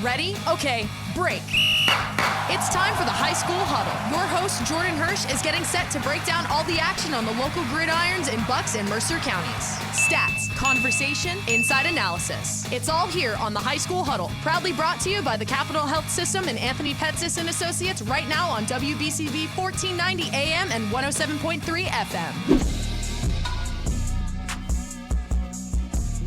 Ready? Okay, break. It's time for the High School Huddle. Your host, Jordan Hirsh, is getting set to break down all the action on the local gridirons in Bucks and Mercer Counties. Stats, conversation, inside analysis. It's all here on the High School Huddle, proudly brought to you by the Capital Health System and Anthony Petsis and Associates right now on WBCB 1490 AM and 107.3 FM.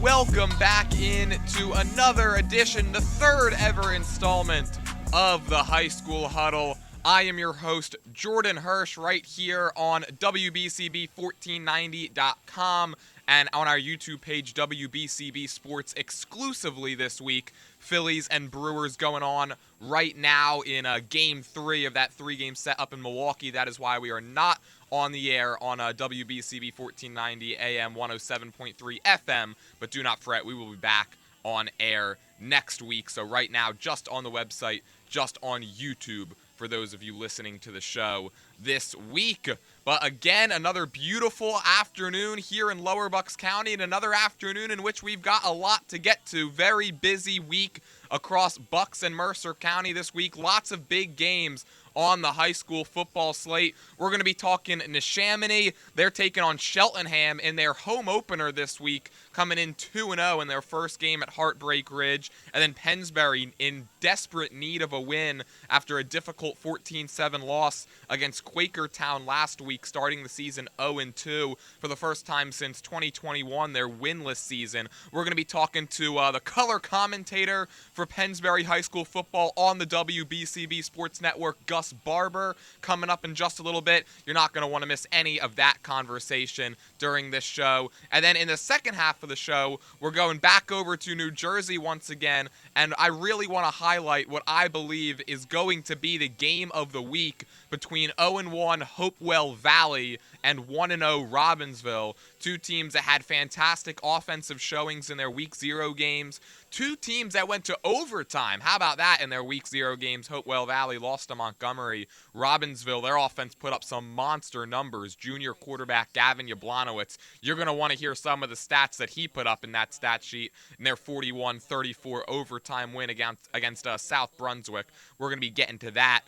Welcome back into another edition, the third ever installment of the High School Huddle. I am your host, Jordan Hirsh, right here on WBCB1490.com and on our YouTube page, WBCB Sports, exclusively this week. Phillies and Brewers going on right now in Game 3 of that three-game set up in Milwaukee. That is why we are not on the air on WBCB 1490 AM 107.3 FM, but do not fret, we will be back on air next week. So right now, just on the website, just on YouTube, for those of you listening to the show this week. But again, another beautiful afternoon here in Lower Bucks County, and another afternoon in which we've got a lot to get to. Very busy week across Bucks and Mercer County this week. Lots of big games on the high school football slate. We're going to be talking Neshaminy. They're taking on Cheltenham in their home opener this week, coming in 2-0 in their first game at Heartbreak Ridge. And then Pennsbury in desperate need of a win after a difficult 14-7 loss against Quakertown last week, starting the season 0-2 for the first time since 2021, their winless season. We're going to be talking to the color commentator for Pennsbury High School football on the WBCB Sports Network, Gus Barber, coming up in just a little bit. You're not going to want to miss any of that conversation during this show. And then in the second half of the show, we're going back over to New Jersey once again, and I really want to highlight what I believe is going to be the game of the week between 0-1 Hopewell Valley and 1-0 Robbinsville, two teams that had fantastic offensive showings in their Week 0 games, two teams that went to overtime. How about that in their Week 0 games? Hopewell Valley lost to Montgomery. Robbinsville, their offense put up some monster numbers. Junior quarterback Gavin Yablonowitz, you're going to want to hear some of the stats that he put up in that stat sheet in their 41-34 overtime win against South Brunswick. We're going to be getting to that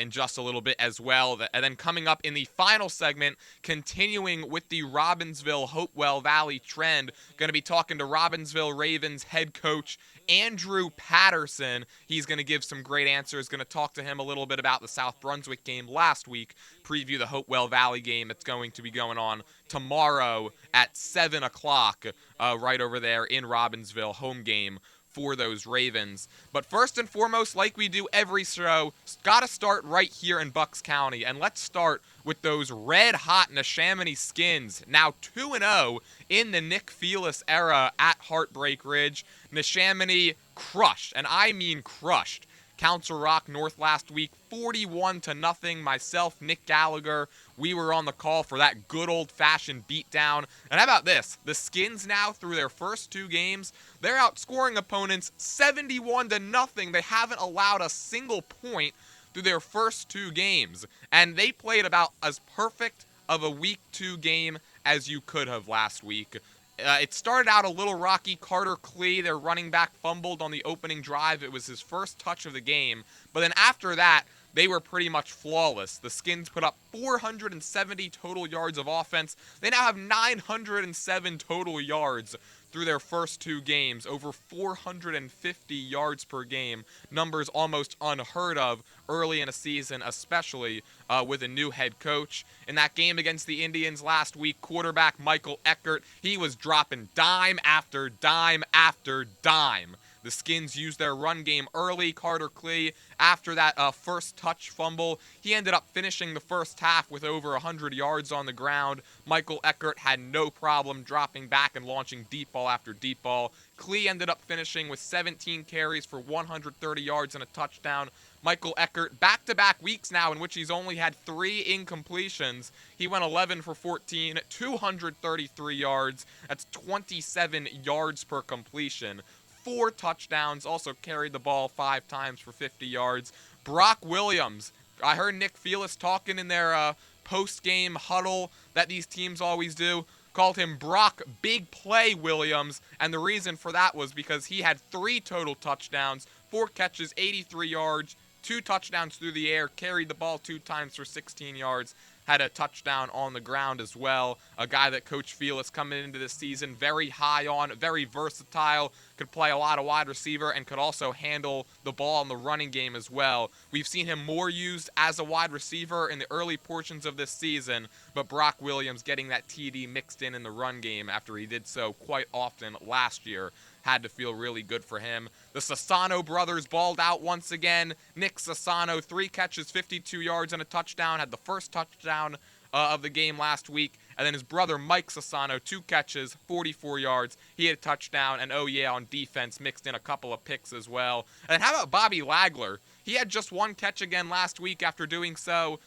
in just a little bit as well. And then coming up in the final segment, continuing with the Robbinsville-Hopewell Valley trend, going to be talking to Robbinsville Ravens head coach Andrew Patterson. He's going to give some great answers, going to talk to him a little bit about the South Brunswick game last week, preview the Hopewell Valley game that's going to be going on tomorrow at 7 o'clock right over there in Robbinsville, home game for those Ravens. But first and foremost, like we do every show, got to start right here in Bucks County. And let's start with those red-hot Neshaminy Skins, now 2-0 in the Nick Felis era at Heartbreak Ridge. Neshaminy crushed, and I mean crushed, Council Rock North last week, 41-0. Myself, Nick Gallagher, we were on the call for that good old-fashioned beatdown. And how about this? The Skins now, through their first two games, they're outscoring opponents 71-0. They haven't allowed a single point through their first two games. And they played about as perfect of a Week 2 game as you could have last week. It started out a little rocky. Carter Klee, their running back, fumbled on the opening drive. It was his first touch of the game. But then after that, they were pretty much flawless. The Skins put up 470 total yards of offense. They now have 907 total yards through their first two games, over 450 yards per game. Numbers almost unheard of early in a season, especially with a new head coach. In that game against the Indians last week, quarterback Michael Eckert, he was dropping dime after dime after dime. The Skins used their run game early. Carter Klee, after that first touch fumble, he ended up finishing the first half with over 100 yards on the ground. Michael Eckert had no problem dropping back and launching deep ball after deep ball. Klee ended up finishing with 17 carries for 130 yards and a touchdown. Michael Eckert, back-to-back weeks now in which he's only had 3 incompletions. He went 11 for 14, 233 yards. That's 27 yards per completion. 4 touchdowns, also carried the ball 5 times for 50 yards. Brock Williams, I heard Nick Felis talking in their post-game huddle that these teams always do, called him Brock Big Play Williams, and the reason for that was because he had 3 total touchdowns, 4 catches, 83 yards, 2 touchdowns through the air, carried the ball 2 times for 16 yards, had a touchdown on the ground as well. A guy that Coach Felix coming into this season very high on, very versatile, could play a lot of wide receiver and could also handle the ball in the running game as well. We've seen him more used as a wide receiver in the early portions of this season, but Brock Williams getting that TD mixed in the run game after he did so quite often last year had to feel really good for him. The Sassano brothers balled out once again. Nick Sassano, 3 catches, 52 yards and a touchdown, had the first touchdown of the game last week. And then his brother Mike Sassano, 2 catches, 44 yards. He had a touchdown, and oh yeah, on defense, mixed in a couple of picks as well. And how about Bobby Lagler? He had just 1 catch again last week after doing so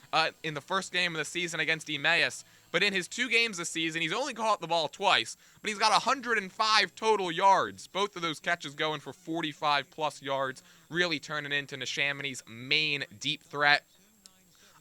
in the first game of the season against Emmaus. But in his 2 games this season, he's only caught the ball twice, but he's got 105 total yards. Both of those catches going for 45-plus yards, really turning into Neshaminy's main deep threat.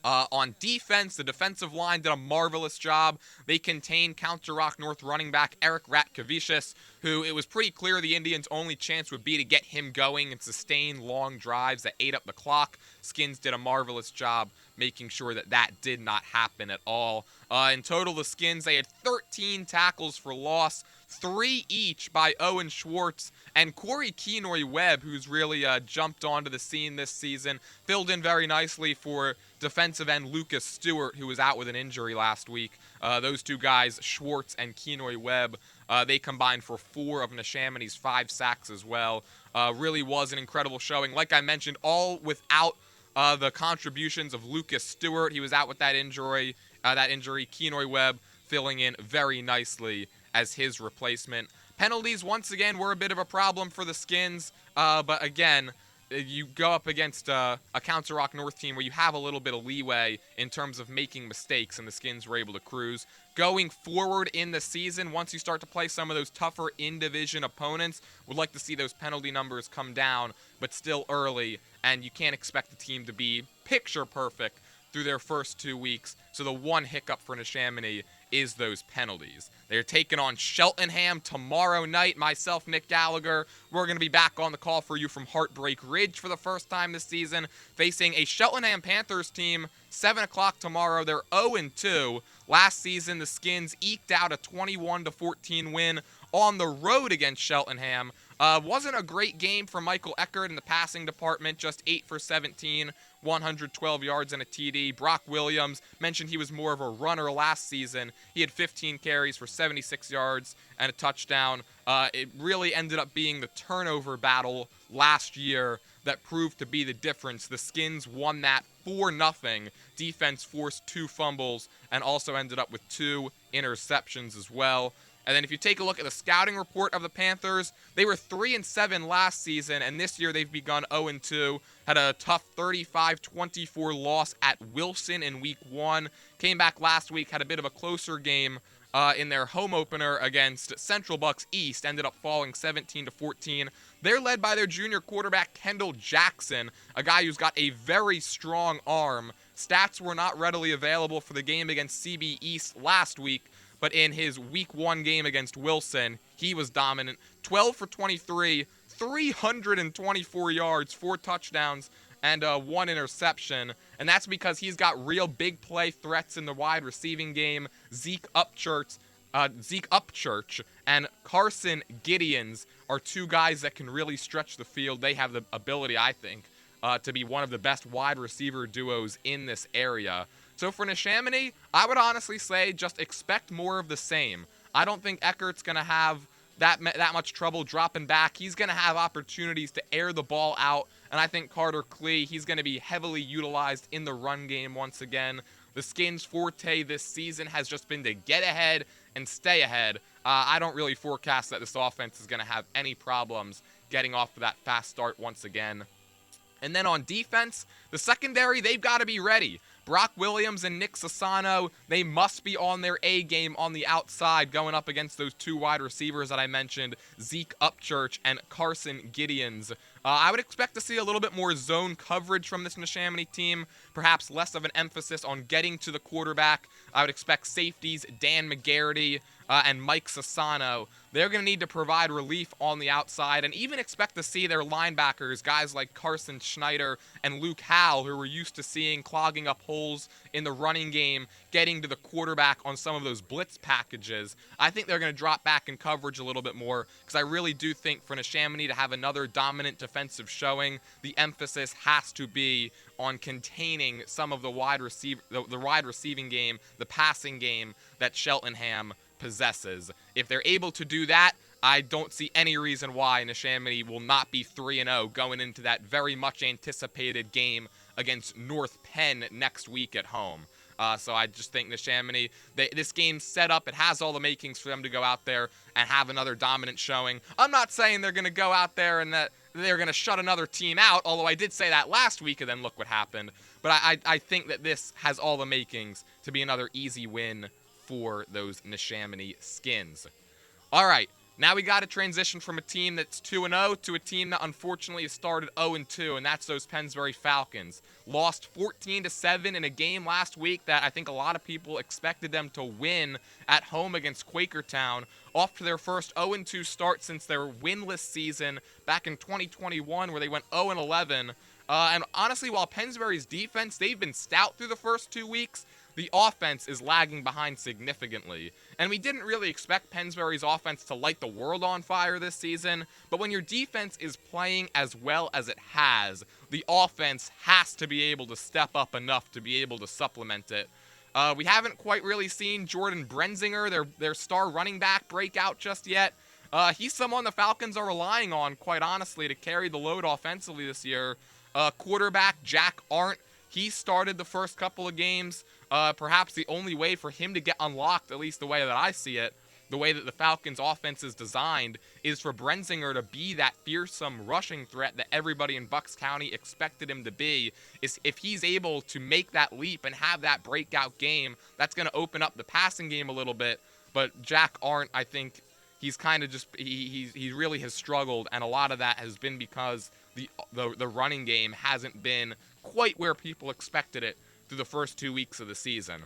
On defense, the defensive line did a marvelous job. They contained Council Rock North running back Eric Ratkavicius, who it was pretty clear the Indians' only chance would be to get him going and sustain long drives that ate up the clock. Skins did a marvelous job making sure that that did not happen at all. In total, the Skins, they had 13 tackles for loss, 3 each by Owen Schwartz and Corey Kenoy-Webb, who's really jumped onto the scene this season, filled in very nicely for defensive end Lucas Stewart, who was out with an injury last week. Those 2 guys, Schwartz and Kenoy-Webb, they combined for 4 of Neshaminy's 5 sacks as well. Really was an incredible showing. Like I mentioned, all without the contributions of Lucas Stewart. He was out with that injury. Kenoy-Webb filling in very nicely as his replacement. Penalties, once again, were a bit of a problem for the Skins, but again, you go up against a Council Rock North team where you have a little bit of leeway in terms of making mistakes, and the Skins were able to cruise. Going forward in the season, once you start to play some of those tougher in-division opponents, would like to see those penalty numbers come down, but still early, and you can't expect the team to be picture perfect through their first 2 weeks, so the one hiccup for Neshaminy is those penalties. They're taking on Cheltenham tomorrow night. Myself, Nick Gallagher, we're going to be back on the call for you from Heartbreak Ridge for the first time this season, facing a Cheltenham Panthers team, 7 o'clock tomorrow. They're 0-2. Last season, the Skins eked out a 21-14 win on the road against Cheltenham. Wasn't a great game for Michael Eckert in the passing department, just 8 for 17, 112 yards and a TD. Brock Williams, mentioned he was more of a runner last season. He had 15 carries for 76 yards and a touchdown. It really ended up being the turnover battle last year that proved to be the difference. The Skins won that 4-0. Defense forced 2 fumbles and also ended up with 2 interceptions as well. And then if you take a look at the scouting report of the Panthers, they were 3-7 last season, and this year they've begun 0-2. Had a tough 35-24 loss at Wilson in Week 1. Came back last week, had a bit of a closer game in their home opener against Central Bucks East. Ended up falling 17-14. They're led by their junior quarterback, Kendall Jackson, a guy who's got a very strong arm. Stats were not readily available for the game against CB East last week, but in his Week 1 game against Wilson, he was dominant. 12 for 23, 324 yards, 4 touchdowns, and 1 interception. And that's because he's got real big play threats in the wide receiving game. Zeke Upchurch and Carson Gideons are 2 guys that can really stretch the field. They have the ability, I think, to be one of the best wide receiver duos in this area. So for Neshaminy, I would honestly say just expect more of the same. I don't think Eckert's going to have that much trouble dropping back. He's going to have opportunities to air the ball out, and I think Carter Klee, he's going to be heavily utilized in the run game once again. The Skins' forte this season has just been to get ahead and stay ahead. I don't really forecast that this offense is going to have any problems getting off to that fast start once again. And then on defense, the secondary, they've got to be ready. Brock Williams and Nick Sassano, they must be on their A game on the outside going up against those 2 wide receivers that I mentioned, Zeke Upchurch and Carson Gideons. I would expect to see a little bit more zone coverage from this Neshaminy team, perhaps less of an emphasis on getting to the quarterback. I would expect safeties, Dan McGarity, and Mike Sassano, they're going to need to provide relief on the outside and even expect to see their linebackers, guys like Carson Schneider and Luke Howell, who we're used to seeing clogging up holes in the running game, getting to the quarterback on some of those blitz packages. I think they're going to drop back in coverage a little bit more because I really do think for Neshaminy to have another dominant defensive showing, the emphasis has to be on containing some of the wide receiving game, the passing game that Cheltenham possesses. If they're able to do that, I don't see any reason why Neshaminy will not be 3-0 going into that very much anticipated game against North Penn next week at home. So I just think Neshaminy, this game's set up. It has all the makings for them to go out there and have another dominant showing. I'm not saying they're going to go out there and that they're going to shut another team out, although I did say that last week and then look what happened. But I think that this has all the makings to be another easy win for those Neshaminy Skins. All right, now we got to transition from a team that's 2-0 to a team that unfortunately has started 0-2, and that's those Pennsbury Falcons. Lost 14-7 in a game last week that I think a lot of people expected them to win at home against Quakertown, off to their first 0-2 start since their winless season back in 2021 where they went 0-11. And honestly, while Pennsbury's defense, they've been stout through the first 2 weeks, the offense is lagging behind significantly. And we didn't really expect Pennsbury's offense to light the world on fire this season, but when your defense is playing as well as it has, the offense has to be able to step up enough to be able to supplement it. We haven't quite really seen Jordan Brenzinger, their star running back, break out just yet. He's someone the Falcons are relying on, quite honestly, to carry the load offensively this year. Quarterback Jack Arndt, he started the first couple of games. Perhaps the only way for him to get unlocked, at least the way that I see it, the way that the Falcons' offense is designed, is for Brenzinger to be that fearsome rushing threat that everybody in Bucks County expected him to be. Is if he's able to make that leap and have that breakout game, that's going to open up the passing game a little bit. But Jack Arndt, I think he's kind of just he really has struggled, and a lot of that has been because the running game hasn't been quite where people expected it through the first 2 weeks of the season.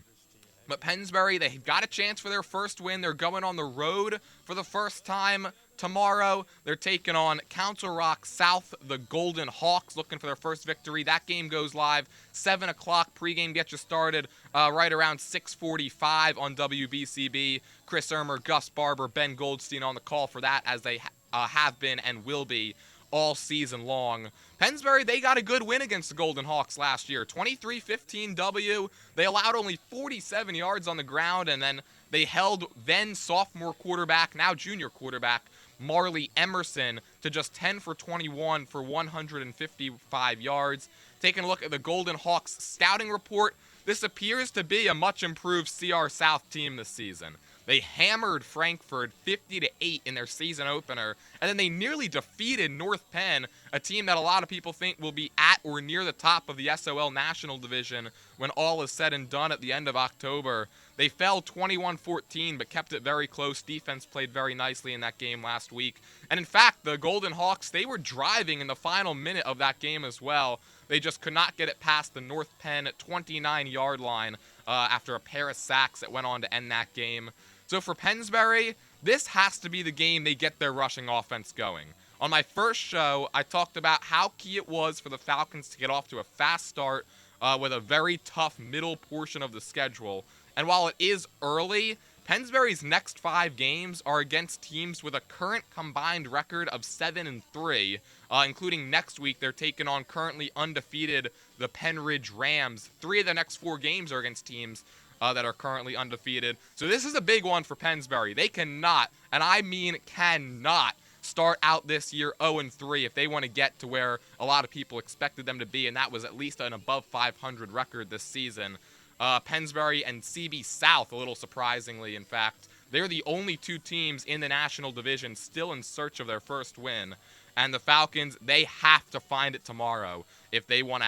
But Pennsbury, they've got a chance for their first win. They're going on the road for the first time tomorrow. They're taking on Council Rock South, the Golden Hawks, looking for their first victory. That game goes live 7 o'clock. Pregame gets you started right around 6:45 on WBCB. Chris Ermer, Gus Barber, Ben Goldstein on the call for that, as they have been and will be all season long. Pennsbury, they got a good win against the Golden Hawks last year. 23-15 W. They allowed only 47 yards on the ground, and then they held then sophomore quarterback, now junior quarterback, Marley Emerson to just 10 for 21 for 155 yards. Taking a look at the Golden Hawks scouting report, this appears to be a much improved CR South team this season. They hammered Frankfort 50-8 in their season opener, and then they nearly defeated North Penn, a team that a lot of people think will be at or near the top of the SOL National Division when all is said and done at the end of October. They fell 21-14, but kept it very close. Defense played very nicely in that game last week. And in fact, the Golden Hawks, they were driving in the final minute of that game as well. They just could not get it past the North Penn 29-yard line after a pair of sacks that went on to end that game. So for Pennsbury, this has to be the game they get their rushing offense going. On my first show, I talked about how key it was for the Falcons to get off to a fast start with a very tough middle portion of the schedule. And while it is early, Pennsbury's next 5 games are against teams with a current combined record of 7-3, including next week they're taking on currently undefeated the Penridge Rams. 3 of the next 4 games are against teams that are currently undefeated. So this is a big one for Pennsbury. They cannot, and I mean cannot, start out this year 0-3 if they want to get to where a lot of people expected them to be, and that was at least an above 500 record this season. Pennsbury and CB South, a little surprisingly, in fact, they're the only 2 teams in the National Division still in search of their first win. And the Falcons, they have to find it tomorrow if they want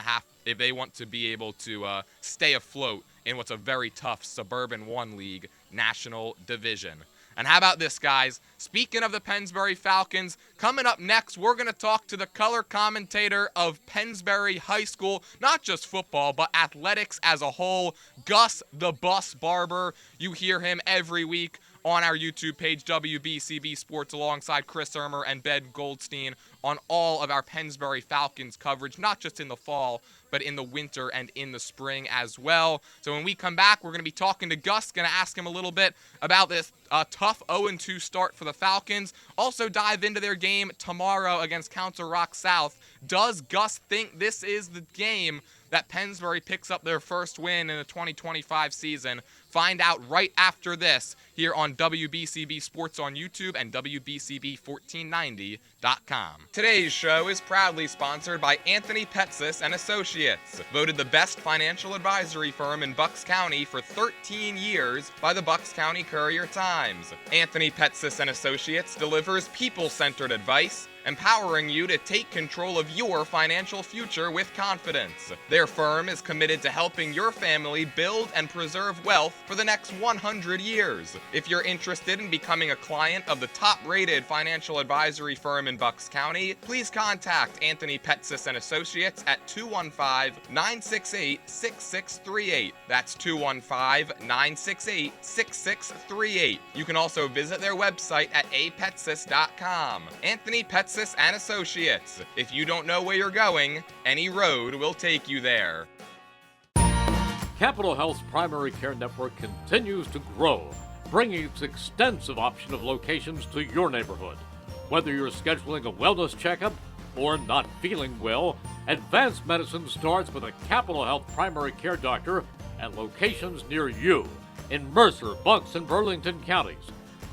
to be able to stay afloat in what's a very tough Suburban 1 League National Division. And how about this, guys? Speaking of the Pennsbury Falcons, coming up next, we're going to talk to the color commentator of Pennsbury High School, not just football, but athletics as a whole, Gus the Bus Barber. You hear him every week on our YouTube page, WBCB Sports, alongside Chris Ermer and Ben Goldstein on all of our Pennsbury Falcons coverage, not just in the fall, but in the winter and in the spring as well. So when we come back, we're going to be talking to Gus, going to ask him a little bit about this tough 0-2 start for the Falcons. Also dive into their game tomorrow against Council Rock South. Does Gus think this is the game that Pennsbury picks up their first win in the 2025 season? Find out right after this here on WBCB Sports on YouTube and WBCB1490.com. Today's show is proudly sponsored by Anthony Petsis and Associates, voted the best financial advisory firm in Bucks County for 13 years by the Bucks County Courier-Times. Anthony Petsis and Associates delivers people-centered advice, empowering you to take control of your financial future with confidence. Their firm is committed to helping your family build and preserve wealth for the next 100 years. If you're interested in becoming a client of the top-rated financial advisory firm in Bucks County, please contact Anthony Petsis and Associates at 215-968-6638. That's 215-968-6638. You can also visit their website at apetsis.com. Anthony Petsis and Associates. If you don't know where you're going, any road will take you there. Capital Health's primary care network continues to grow, bringing its extensive option of locations to your neighborhood. Whether you're scheduling a wellness checkup or not feeling well, advanced medicine starts with a Capital Health primary care doctor at locations near you in Mercer, Bucks, and Burlington counties.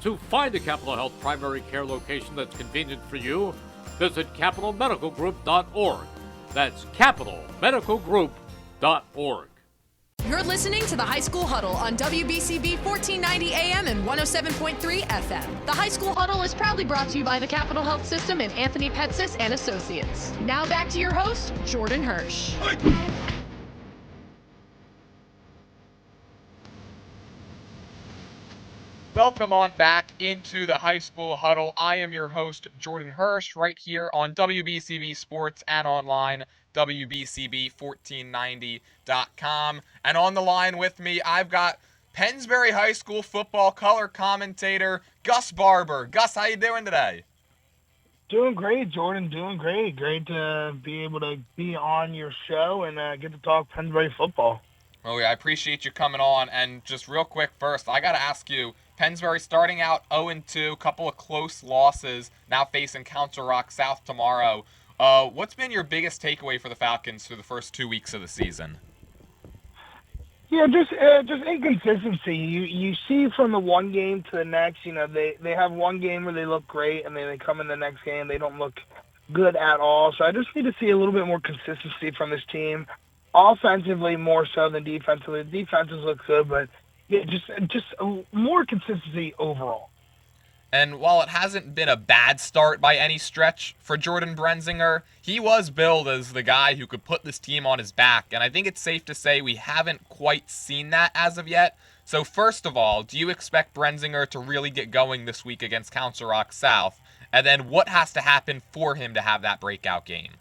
To find a Capital Health primary care location that's convenient for you, visit capitalmedicalgroup.org. That's capitalmedicalgroup.org. You're listening to the High School Huddle on WBCB 1490 AM and 107.3 FM. The High School Huddle is proudly brought to you by the Capital Health System and Anthony Petsis and Associates. Now back to your host, Jordan Hirsh. Welcome on back into the High School Huddle. I am your host, Jordan Hirsch, right here on WBCB Sports and online, WBCB1490.com. And on the line with me, I've got Pennsbury High School football color commentator, Gus Barber. Gus, how you doing today? Doing great, Jordan. Doing great. Great to be able to be on your show and get to talk Pennsbury football. Oh, yeah, I appreciate you coming on. And just real quick first, I got to ask you, Pennsbury starting out 0-2, couple of close losses, now facing Council Rock South tomorrow. What's been your biggest takeaway for the Falcons through the first 2 weeks of the season? Yeah, just inconsistency. You see from the one game to the next, they have one game where they look great, and then they come in the next game, they don't look good at all. So I just need to see a little bit more consistency from this team, offensively more so than defensively. The defenses look good, but yeah, just more consistency overall. And while it hasn't been a bad start by any stretch for Jordan Brenzinger, he was billed as the guy who could put this team on his back. And I think it's safe to say we haven't quite seen that as of yet. So first of all, do you expect Brenzinger to really get going this week against Council Rock South? And then what has to happen for him to have that breakout game?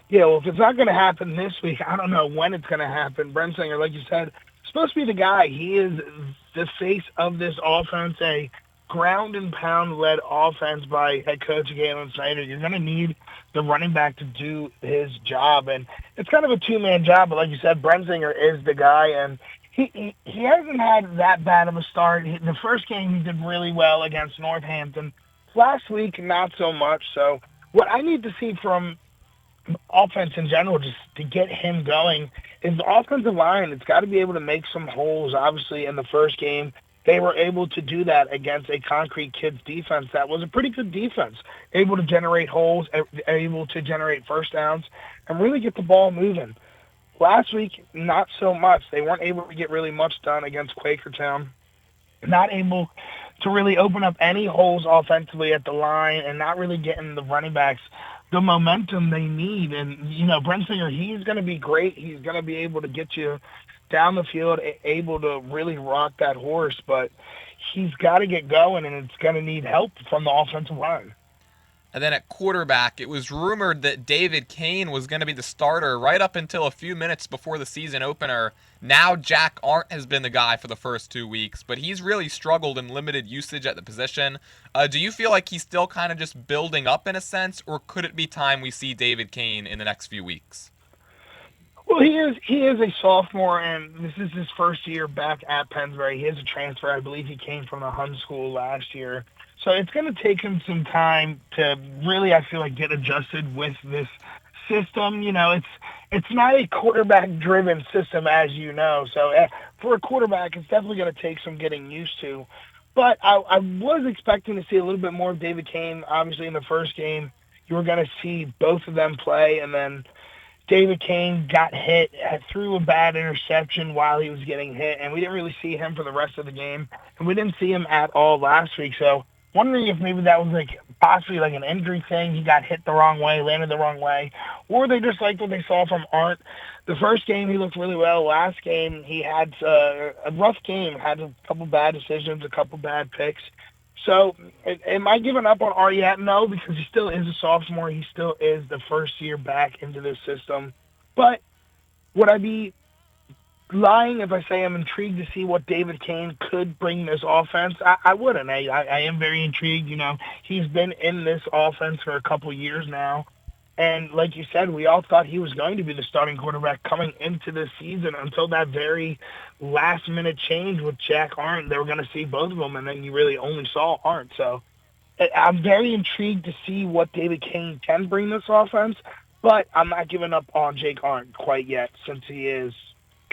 Yeah, well, if it's not going to happen this week, I don't know when it's going to happen. Brenzinger, like you said, supposed to be the guy. He is the face of this offense, a ground and pound led offense by head coach Galen Snyder. You're going to need the running back to do his job, and it's kind of a two-man job. But like you said, Brenzinger is the guy, and he hasn't had that bad of a start. The first game he did really well against Northampton. Last week, not so much. So what I need to see from offense in general, just to get him going, is the offensive line. It's got to be able to make some holes. Obviously, in the first game, they were able to do that against a Concrete Kids defense that was a pretty good defense, able to generate holes, able to generate first downs, and really get the ball moving. Last week, not so much. They weren't able to get really much done against Quakertown, not able to really open up any holes offensively at the line, and not really getting the running backs the momentum they need. And, Brenzinger, he's going to be great. He's going to be able to get you down the field, able to really rock that horse, but he's got to get going, and it's going to need help from the offensive line. And then at quarterback, it was rumored that David Kane was going to be the starter right up until a few minutes before the season opener. Now Jack Arndt has been the guy for the first 2 weeks, but he's really struggled in limited usage at the position. Do you feel like he's still kind of just building up in a sense, or could it be time we see David Kane in the next few weeks? Well, he is a sophomore, and this is his first year back at Pennsbury. He is a transfer. I believe he came from the Huddle school last year. So it's going to take him some time to really, I feel like, get adjusted with this system. It's not a quarterback-driven system, as you know. So for a quarterback, it's definitely going to take some getting used to. But I was expecting to see a little bit more of David Kane. Obviously, in the first game, you were going to see both of them play, and then David Kane got hit, threw a bad interception while he was getting hit, and we didn't really see him for the rest of the game. And we didn't see him at all last week. So wondering if maybe that was possibly an injury thing. He got hit the wrong way, landed the wrong way, or they just liked what they saw from Arndt. The first game he looked really well. Last game he had a rough game, had a couple bad decisions, a couple bad picks. So am I giving up on Arndt yet? No, because he still is a sophomore. He still is the first year back into this system. But would I be lying if I say I'm intrigued to see what David Kane could bring this offense? I wouldn't. I am very intrigued. He's been in this offense for a couple years now. And like you said, we all thought he was going to be the starting quarterback coming into this season until that very last-minute change with Jack Arndt. They were going to see both of them, and then you really only saw Arndt. So I'm very intrigued to see what David Kane can bring this offense, but I'm not giving up on Jake Arndt quite yet since he is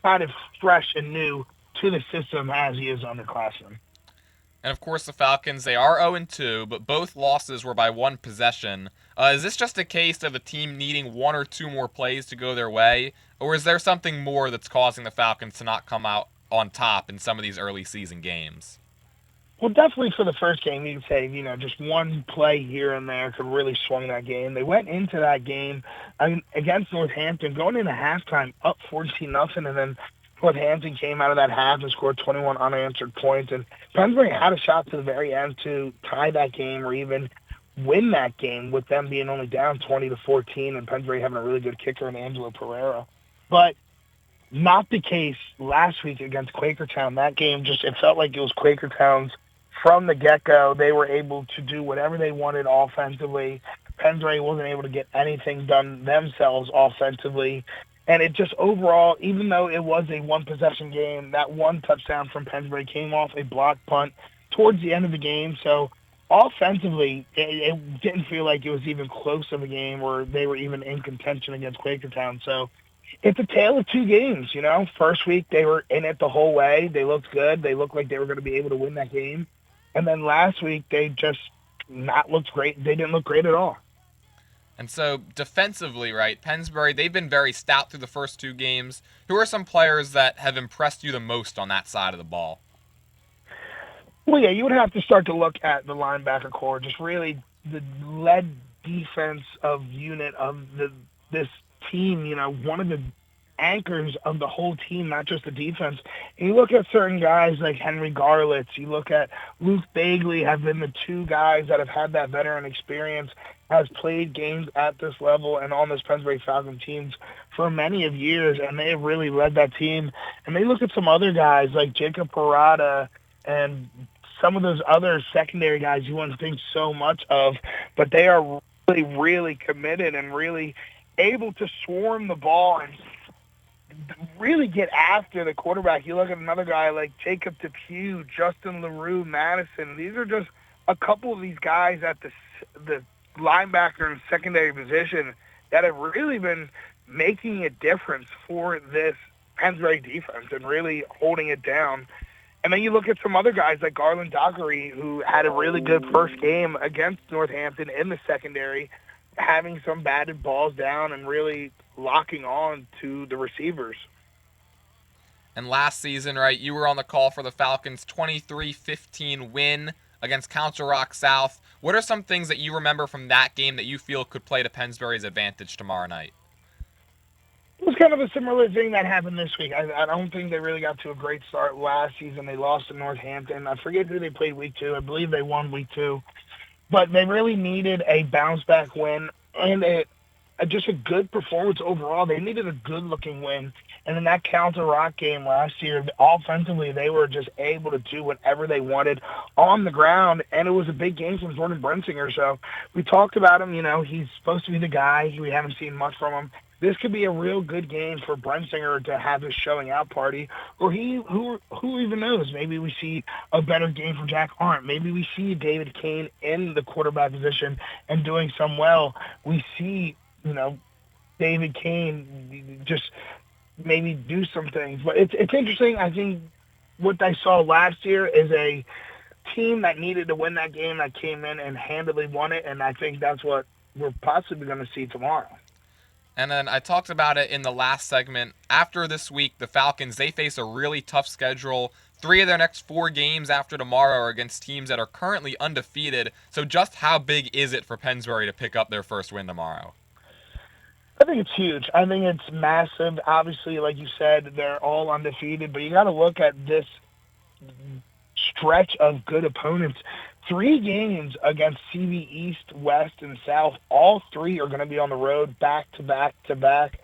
kind of fresh and new to the system as he is underclassmen. And of course, the Falcons, they are 0-2, but both losses were by one possession. Is this just a case of a team needing one or two more plays to go their way, or is there something more that's causing the Falcons to not come out on top in some of these early season games? Well, definitely for the first game, you could say, just one play here and there could really swing that game. They went into that game against Northampton, going into halftime up 14-0, and then Northampton came out of that half and scored 21 unanswered points. And Pennsbury had a shot to the very end to tie that game or even win that game with them being only down 20-14 and Pennsbury having a really good kicker in Angelo Pereira. But not the case last week against Quakertown. That game it felt like it was Quakertown's from the get-go. They were able to do whatever they wanted offensively. Pennsbury wasn't able to get anything done themselves offensively. And it just overall, even though it was a one-possession game, that one touchdown from Pennsbury came off a block punt towards the end of the game. So offensively, it didn't feel like it was even close of a game or they were even in contention against Quakertown. So it's a tale of two games, First week, they were in it the whole way. They looked good. They looked like they were going to be able to win that game. And then last week, they just not looked great. They didn't look great at all. And so defensively, right, Pennsbury, they've been very stout through the first two games. Who are some players that have impressed you the most on that side of the ball? Well, yeah, you would have to start to look at the linebacker core, just really the lead defense unit of this team, one of the anchors of the whole team, not just the defense. And you look at certain guys like Henry Garlitz, you look at Luke Bagley have been the two guys that have had that veteran experience, has played games at this level and on this Pennsbury Falcon teams for many of years, and they have really led that team. And they look at some other guys like Jacob Parada and some of those other secondary guys you wouldn't think so much of, but they are really, really committed and really able to swarm the ball and really get after the quarterback. You look at another guy like Jacob Depew, Justin LaRue, Madison. These are just a couple of these guys at the linebacker and secondary position that have really been making a difference for this Pennsbury defense and really holding it down. And then you look at some other guys like Garland Dockery, who had a really good first game against Northampton in the secondary, having some batted balls down and really locking on to the receivers. And last season, right, you were on the call for the Falcons' 23-15 win against Council Rock South. What are some things that you remember from that game that you feel could play to Pennsbury's advantage tomorrow night? It was kind of a similar thing that happened this week. I don't think they really got to a great start last season. They lost to Northampton. I forget who they played week 2. I believe they won week 2. but they really needed a bounce-back win and just a good performance overall. They needed a good-looking win. And in that Counter Rock game last year, offensively, they were just able to do whatever they wanted on the ground, and it was a big game from Jordan Brensinger. So we talked about him. He's supposed to be the guy. We haven't seen much from him. This could be a real good game for Brensinger to have his showing out party, or who even knows? Maybe we see a better game from Jack Arndt. Maybe we see David Kane in the quarterback position and doing some well. We see, David Kane just maybe do some things. But it's interesting. I think what I saw last year is a team that needed to win that game that came in and handily won it, and I think that's what we're possibly going to see tomorrow. And then I talked about it in the last segment. After this week, the Falcons, they face a really tough schedule. 3 of their next 4 games after tomorrow are against teams that are currently undefeated. So just how big is it for Pennsbury to pick up their first win tomorrow? I think it's huge. I think it's massive. Obviously, like you said, they're all undefeated, but you got to look at this stretch of good opponents. 3 games against CV East, West, and South. All 3 are going to be on the road back to back to back.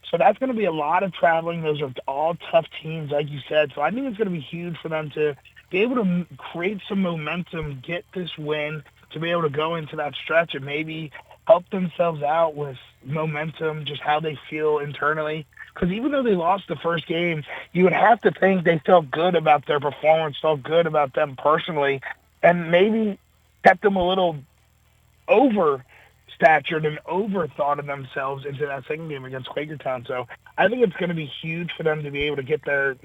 So that's going to be a lot of traveling. Those are all tough teams, like you said. So I think it's going to be huge for them to be able to create some momentum, get this win, to be able to go into that stretch and maybe help themselves out with momentum, just how they feel internally. Because even though they lost the first game, you would have to think they felt good about their performance, felt good about them personally, and maybe kept them a little overstatured and overthought of themselves into that second game against Quakertown. So I think it's going to be huge for them to be able to get their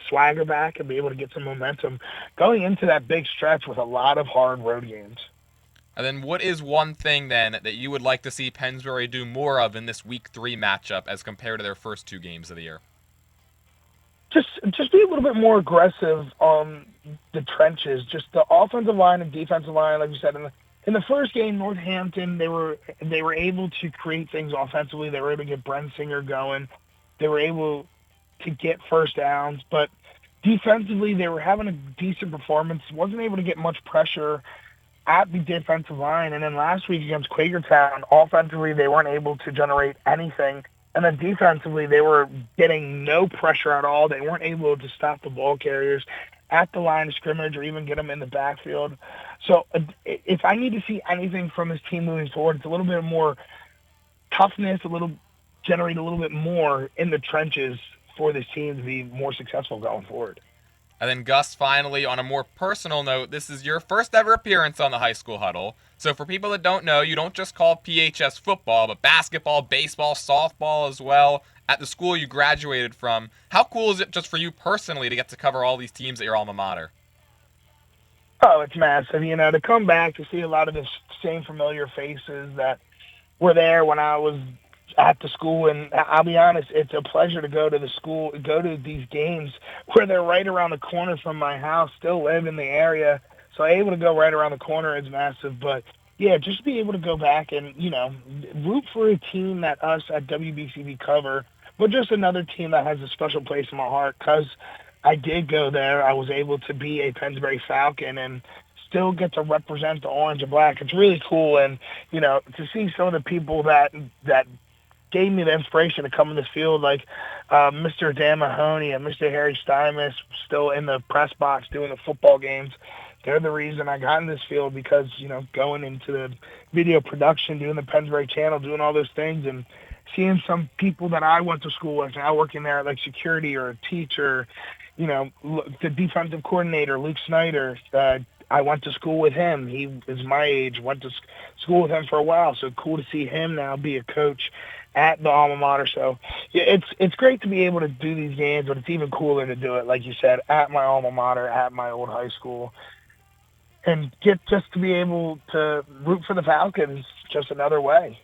swagger back and be able to get some momentum going into that big stretch with a lot of hard road games. And then what is one thing then that you would like to see Pennsbury do more of in this Week 3 matchup as compared to their first 2 games of the year? Just be a little bit more aggressive on the trenches, just the offensive line and defensive line, like you said. In the first game, Northampton, they were able to create things offensively. They were able to get Brensinger going. They were able to get first downs, but defensively, they were having a decent performance. Wasn't able to get much pressure at the defensive line. And then last week against Quakertown, offensively, they weren't able to generate anything. And then defensively, they were getting no pressure at all. They weren't able to stop the ball carriers at the line of scrimmage or even get them in the backfield. So if I need to see anything from this team moving forward, it's a little bit more toughness, generate a little bit more in the trenches for this team to be more successful going forward. And then, Gus, finally, on a more personal note, this is your first ever appearance on the High School Huddle. So for people that don't know, you don't just call PHS football, but basketball, baseball, softball as well at the school you graduated from. How cool is it just for you personally to get to cover all these teams at your alma mater? Oh, it's massive. To come back to see a lot of the same familiar faces that were there when I was at the school, and I'll be honest, it's a pleasure to go to the school, go to these games where they're right around the corner from my house, still live in the area, so able to go right around the corner is massive. But yeah, just be able to go back and, root for a team that us at WBCB cover, but just another team that has a special place in my heart, because I did go there. I was able to be a Pennsbury Falcon and still get to represent the orange and black. It's really cool, and, to see some of the people that gave me the inspiration to come in this field, like Mr. Dan Mahoney and Mr. Harry Stymus, still in the press box doing the football games. They're the reason I got in this field, because, going into the video production, doing the Pennsbury channel, doing all those things, and seeing some people that I went to school with now working there, like security or a teacher, the defensive coordinator, Luke Snyder, I went to school with him. He is my age, went to school with him for a while, so cool to see him now be a coach at the alma mater. So yeah, it's great to be able to do these games, but it's even cooler to do it, like you said, at my alma mater, at my old high school, and get just to be able to root for the Falcons just another way.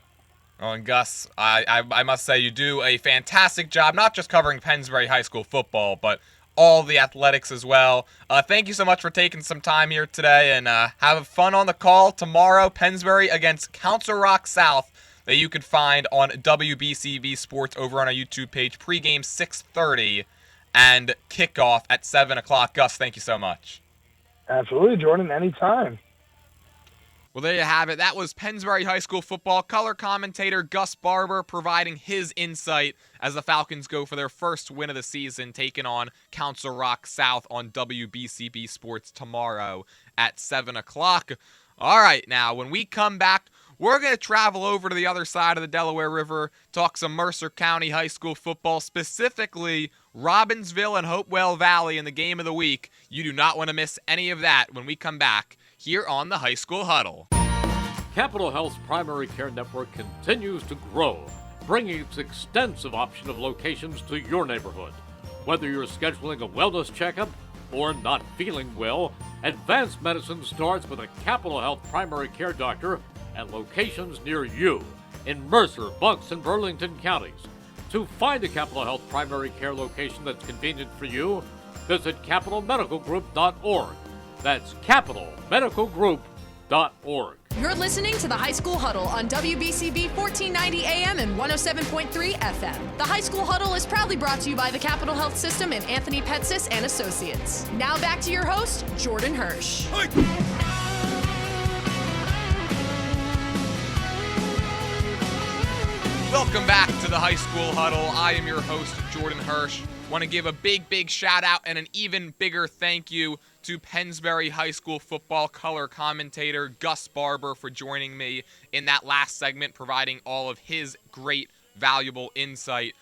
Oh, and Gus, I must say you do a fantastic job, not just covering Pennsbury High School football, but all the athletics as well. Thank you so much for taking some time here today, and have fun on the call tomorrow. Pennsbury against Council Rock South, that you can find on WBCB Sports over on our YouTube page. Pre-game 6:30 and kickoff at 7 o'clock. Gus, thank you so much. Absolutely, Jordan, anytime. Well, there you have it. That was Pennsbury High School football color commentator Gus Barber providing his insight as the Falcons go for their first win of the season, taking on Council Rock South on WBCB Sports tomorrow at 7 o'clock. All right, now, when we come back, we're going to travel over to the other side of the Delaware River, talk some Mercer County High School football, specifically Robbinsville and Hopewell Valley in the game of the week. You do not want to miss any of that when we come back here on the High School Huddle. Capital Health's primary care network continues to grow, bringing its extensive option of locations to your neighborhood. Whether you're scheduling a wellness checkup or not feeling well, advanced medicine starts with a Capital Health primary care doctor at locations near you in Mercer, Bucks, and Burlington counties. To find a Capital Health primary care location that's convenient for you, visit capitalmedicalgroup.org. That's capitalmedicalgroup.org. You're listening to the High School Huddle on WBCB 1490 AM and 107.3 FM. The High School Huddle is proudly brought to you by the Capital Health System and Anthony Petsis and Associates. Now back to your host, Jordan Hirsh. Welcome back to the High School Huddle. I am your host, Jordan Hirsh. Want to give a big shout out and an even bigger thank you to Pennsbury High School football color commentator Gus Barber for joining me in that last segment, providing all of his great, valuable insight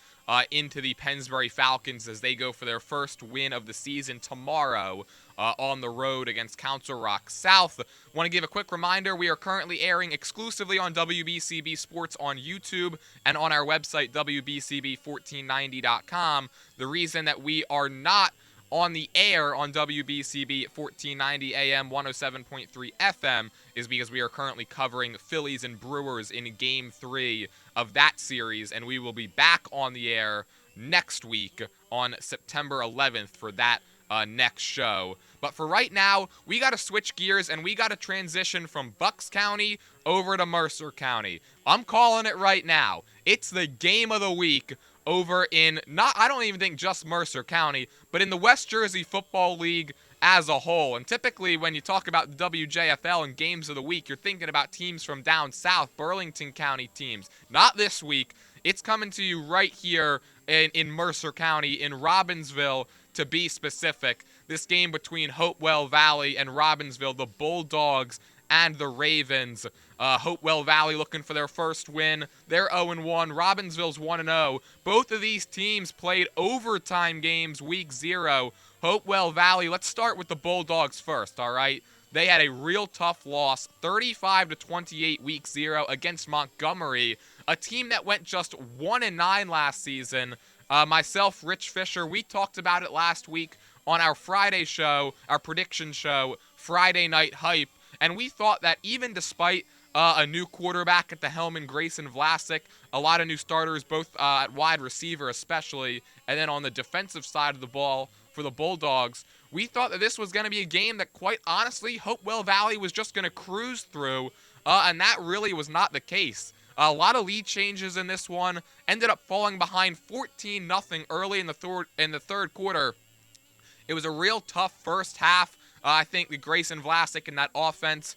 into the Pennsbury Falcons as they go for their first win of the season tomorrow on the road against Council Rock South. Want to give a quick reminder, we are currently airing exclusively on WBCB Sports on YouTube and on our website, WBCB1490.com. The reason that we are not on the air on WBCB 1490 AM, 107.3 FM is because we are currently covering Phillies and Brewers in Game 3 of that series, and we will be back on the air next week on September 11th for that next show. But for right now, we got to switch gears and we got to transition from Bucks County over to Mercer County. I'm calling it right now. It's the game of the week over in, I don't even think just Mercer County, but in the West Jersey Football League as a whole. And typically when you talk about the WJFL and games of the week, you're thinking about teams from down south, Burlington County teams. Not this week. It's coming to you right here in Mercer County, in Robbinsville, to be specific. This game between Hopewell Valley and Robbinsville, the Bulldogs and the Ravens. Hopewell Valley looking for their first win. They're 0-1. Robbinsville's 1-0. Both of these teams played overtime games week 0. Hopewell Valley, let's start with the Bulldogs first, all right? They had a real tough loss, 35-28 week 0 against Montgomery, a team that went just 1-9 last season. Myself, Rich Fisher, we talked about it last week on our Friday show, our prediction show, Friday Night Hype, and we thought that even despite a new quarterback at the helm in Grayson Vlasic, a lot of new starters, both at wide receiver especially, and then on the defensive side of the ball for the Bulldogs, we thought that this was going to be a game that, quite honestly, Hopewell Valley was just going to cruise through, and that really was not the case. A lot of lead changes in this one, ended up falling behind 14-0 early in the third quarter. It was a real tough first half. I think the Grayson Vlasic and that offense,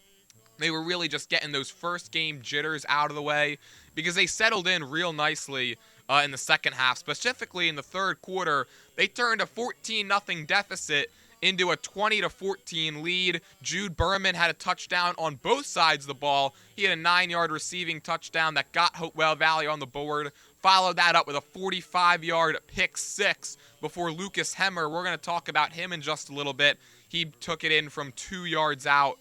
they were really just getting those first game jitters out of the way because they settled in real nicely in the second half. Specifically in the third quarter, they turned a 14-0 deficit into a 20-14 lead. Jude Berman had a touchdown on both sides of the ball. He had a 9-yard receiving touchdown that got Hopewell Valley on the board. Followed that up with a 45-yard pick six before Lucas Hemmer. We're going to talk about him in just a little bit. He took it in from 2 yards out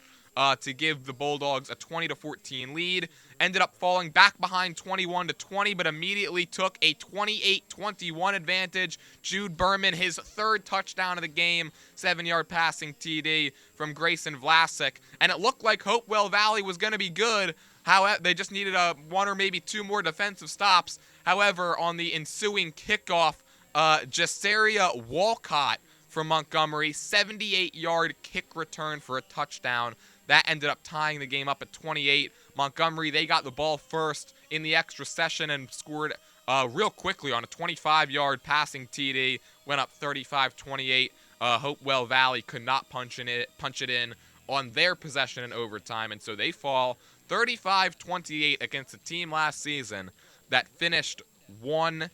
to give the Bulldogs a 20-14 lead. Ended up falling back behind 21-20, but immediately took a 28-21 advantage. Jude Berman, his third touchdown of the game, 7-yard passing TD from Grayson Vlasic. And it looked like Hopewell Valley was going to be good. However, they just needed one or maybe two more defensive stops. However, on the ensuing kickoff, Jaceria Walcott from Montgomery, 78-yard kick return for a touchdown. That ended up tying the game up at 28. Montgomery, they got the ball first in the extra session and scored real quickly on a 25-yard passing TD. Went up 35-28. Hopewell Valley could not punch it in on their possession in overtime, and so they fall 35-28 against a team last season that finished 1-9.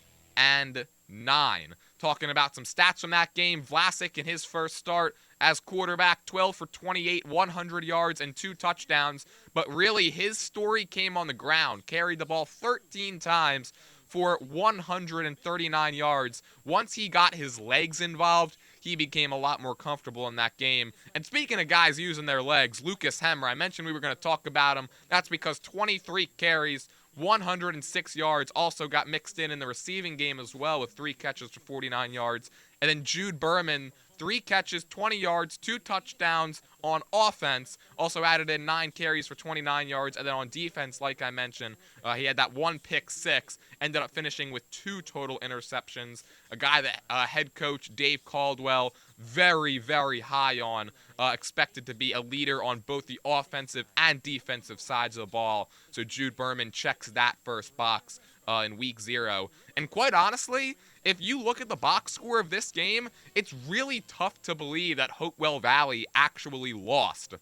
Talking about some stats from that game, Vlasic in his first start as quarterback, 12 for 28, 100 yards, and 2 touchdowns. But really, his story came on the ground. Carried the ball 13 times for 139 yards. Once he got his legs involved, he became a lot more comfortable in that game. And speaking of guys using their legs, Lucas Hemmer, I mentioned we were going to talk about him. That's because 23 carries, 106 yards, also got mixed in the receiving game as well with 3 catches for 49 yards. And then Jude Berman, 3 catches, 20 yards, 2 touchdowns on offense. Also added in 9 carries for 29 yards. And then on defense, like I mentioned, he had that 1 pick 6. Ended up finishing with 2 total interceptions. A guy that head coach Dave Caldwell very, very high on. Expected to be a leader on both the offensive and defensive sides of the ball. So Jude Berman checks that first box in week 0. And quite honestly, if you look at the box score of this game, it's really tough to believe that Hopewell Valley actually lost.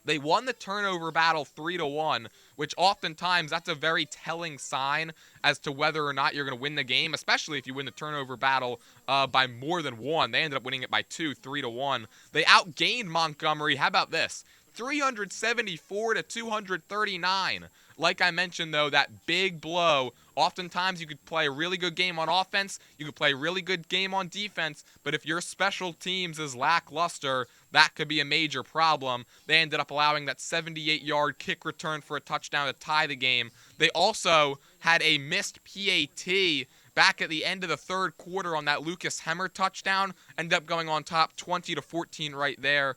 They won the turnover battle 3-1, which oftentimes that's a very telling sign as to whether or not you're going to win the game, especially if you win the turnover battle by more than 1. They ended up winning it by 2, 3-1. They outgained Montgomery. How about this? 374-239. Like I mentioned, though, that big blow, oftentimes you could play a really good game on offense, you could play a really good game on defense, but if your special teams is lackluster, that could be a major problem. They ended up allowing that 78-yard kick return for a touchdown to tie the game. They also had a missed PAT back at the end of the third quarter on that Lucas Hemmer touchdown. Ended up going on top 20-14 right there.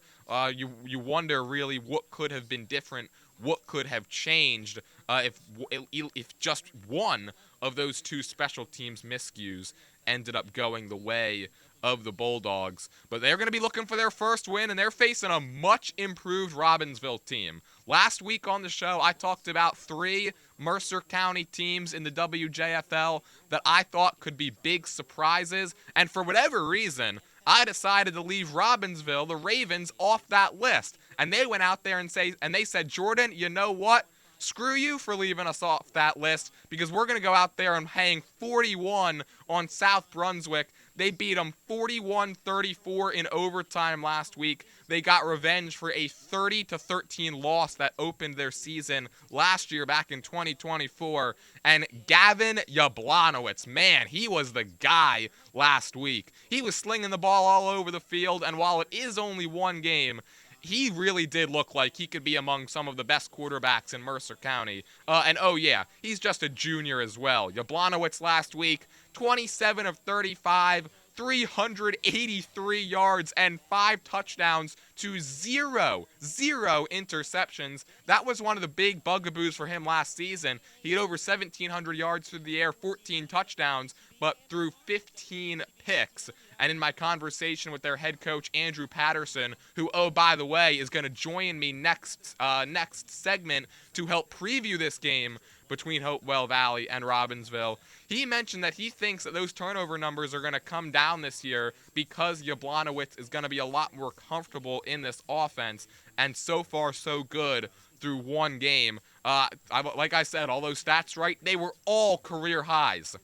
You wonder really what could have been different, what could have changed if just one of those 2 special teams miscues ended up going the way of the Bulldogs. But they're going to be looking for their first win, and they're facing a much improved Robbinsville team. Last week on the show, I talked about 3 Mercer County teams in the WJFL that I thought could be big surprises, and for whatever reason, I decided to leave Robbinsville, the Ravens, off that list. And they went out there and they said, Jordan, you know what? Screw you for leaving us off that list, because we're going to go out there and hang 41 on South Brunswick. They beat them 41-34 in overtime last week. They got revenge for a 30-13 loss that opened their season last year back in 2024. And Gavin Yablonowitz, man, he was the guy last week. He was slinging the ball all over the field, and while it is only 1 game, he really did look like he could be among some of the best quarterbacks in Mercer County. And oh yeah, he's just a junior as well. Yablonowitz last week, 27 of 35, 383 yards and 5 touchdowns to 0 interceptions. That was one of the big bugaboos for him last season. He had over 1,700 yards through the air, 14 touchdowns, but threw 15 picks. And in my conversation with their head coach, Andrew Patterson, who, oh, by the way, is going to join me next segment to help preview this game between Hopewell Valley and Robbinsville, he mentioned that he thinks that those turnover numbers are going to come down this year because Yablonowitz is going to be a lot more comfortable in this offense, and so far so good through 1 game. Like I said, all those stats, right, they were all career highs.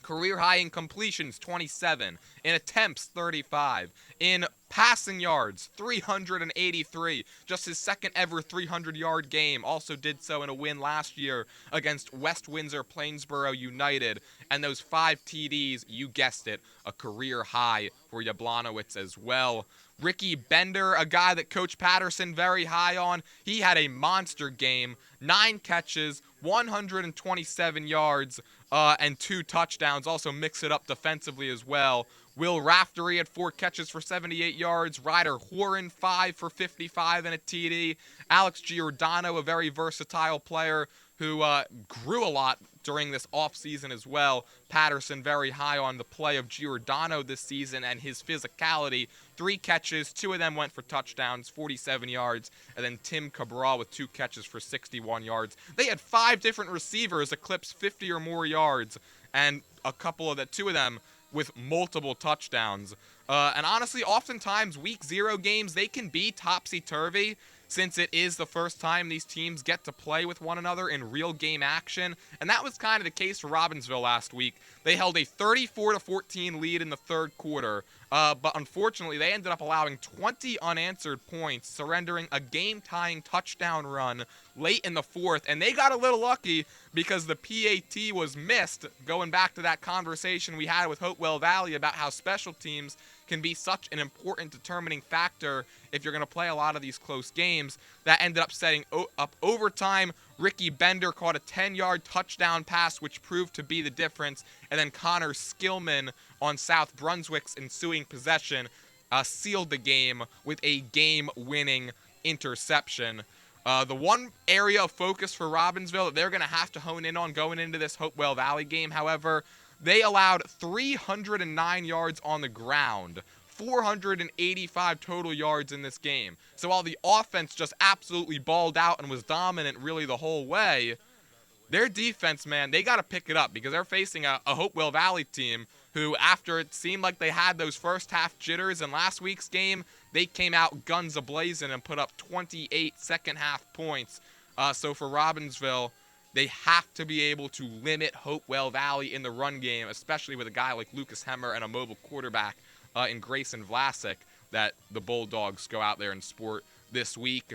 Career high in completions, 27. In attempts, 35. In passing yards, 383. Just his second ever 300-yard game. Also did so in a win last year against West Windsor Plainsboro United. And those 5 TDs, you guessed it, a career high for Yablonowitz as well. Ricky Bender, a guy that Coach Patterson very high on, he had a monster game. 9 catches, 127 yards, and 2 touchdowns. Also mix it up defensively as well. Will Raftery had 4 catches for 78 yards. Ryder Horan, 5 for 55 and a TD. Alex Giordano, a very versatile player who grew a lot during this offseason as well. Patterson very high on the play of Giordano this season and his physicality. 3 catches, 2 of them went for touchdowns, 47 yards. And then Tim Cabral with 2 catches for 61 yards. They had 5 different receivers eclipse 50 or more yards. And a couple of 2 of them with multiple touchdowns. And honestly, oftentimes week 0 games, they can be topsy-turvy since it is the first time these teams get to play with one another in real game action. And that was kind of the case for Robbinsville last week. They held a 34-14 lead in the third quarter, but unfortunately they ended up allowing 20 unanswered points, surrendering a game-tying touchdown run late in the fourth. And they got a little lucky because the PAT was missed, going back to that conversation we had with Hopewell Valley about how special teams can be such an important determining factor if you're going to play a lot of these close games. That ended up setting up overtime. Ricky Bender caught a 10-yard touchdown pass, which proved to be the difference. And then Connor Skillman on South Brunswick's ensuing possession sealed the game with a game-winning interception. The one area of focus for Robbinsville that they're going to have to hone in on going into this Hopewell Valley game, however, they allowed 309 yards on the ground, 485 total yards in this game. So while the offense just absolutely balled out and was dominant really the whole way, their defense, man, they got to pick it up because they're facing a Hopewell Valley team who, after it seemed like they had those first half jitters in last week's game, they came out guns a-blazing and put up 28 second half points. So for Robbinsville, they have to be able to limit Hopewell Valley in the run game, especially with a guy like Lucas Hemmer and a mobile quarterback in Grayson Vlasic that the Bulldogs go out there and sport this week.